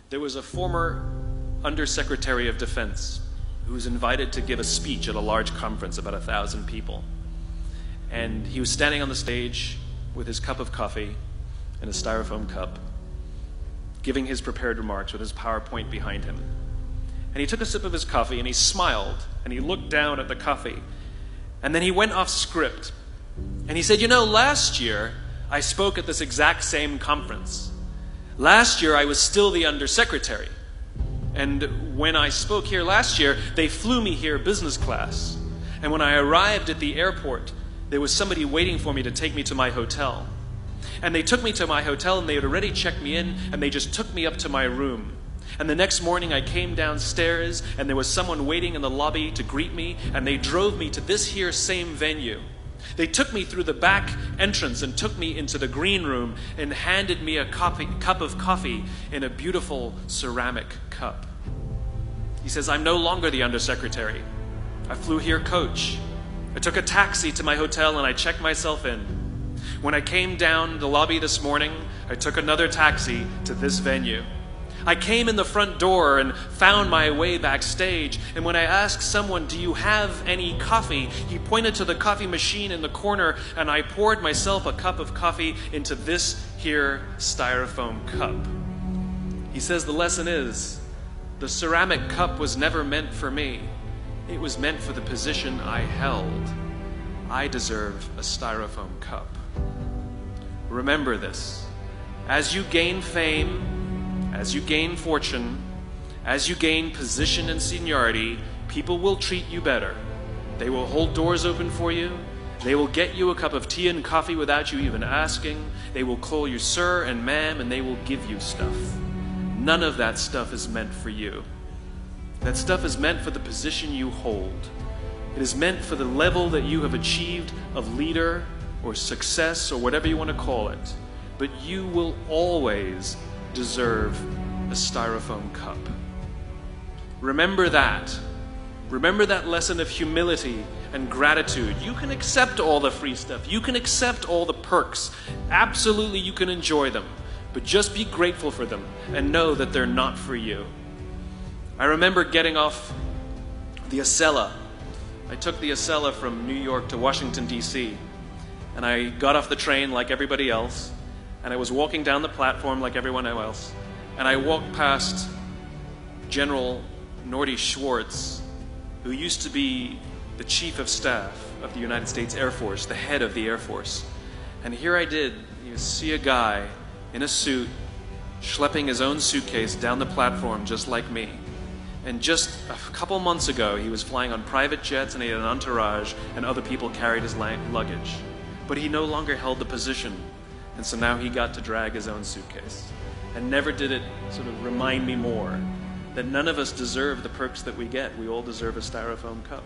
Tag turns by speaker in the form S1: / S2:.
S1: There was a former Undersecretary of Defense who was invited to give a speech at a large conference, about 1,000 people. And he was standing on the stage with his cup of coffee and a styrofoam cup, giving his prepared remarks with his PowerPoint behind him. And he took a sip of his coffee and he smiled and he looked down at the coffee. And then he went off script. And he said, you know, last year I spoke at this exact same conference. Last year I was still the Undersecretary. And when I spoke here last year, they flew me here business class. And when I arrived at the airport, there was somebody waiting for me to take me to my hotel. And they took me to my hotel and they had already checked me in and they just took me up to my room. And the next morning I came downstairs and there was someone waiting in the lobby to greet me and they drove me to this here same venue. They took me through the back entrance and took me into the green room and handed me a cup of coffee in a beautiful ceramic cup. He says, I'm no longer the Undersecretary. I flew here coach. I took a taxi to my hotel and I checked myself in. When I came down the lobby this morning, I took another taxi to this venue. I came in the front door and found my way backstage, and when I asked someone, do you have any coffee? He pointed to the coffee machine in the corner, and I poured myself a cup of coffee into this here styrofoam cup. He says the lesson is, the ceramic cup was never meant for me. It was meant for the position I held. I deserve a styrofoam cup. Remember this. As you gain fame, as you gain fortune, as you gain position and seniority, people will treat you better. They will hold doors open for you. They will get you a cup of tea and coffee without you even asking. They will call you sir and ma'am, and they will give you stuff. None of that stuff is meant for you. That stuff is meant for the position you hold. It is meant for the level that you have achieved of leader or success or whatever you want to call it. But you will always deserve a styrofoam cup. Remember that. Remember that lesson of humility and gratitude. You can accept all the free stuff. You can accept all the perks. Absolutely, you can enjoy them. But just be grateful for them and know that they're not for you. I remember getting off the Acela. I took the Acela from New York to Washington, D.C. And I got off the train like everybody else. And I was walking down the platform like everyone else. And I walked past General Norty Schwartz, who used to be the Chief of Staff of the United States Air Force, the head of the Air Force. And here I did, you see a guy in a suit schlepping his own suitcase down the platform just like me. And just a couple months ago, he was flying on private jets and he had an entourage and other people carried his luggage. But he no longer held the position. And so now he got to drag his own suitcase. And never did it sort of remind me more that none of us deserve the perks that we get. We all deserve a styrofoam cup.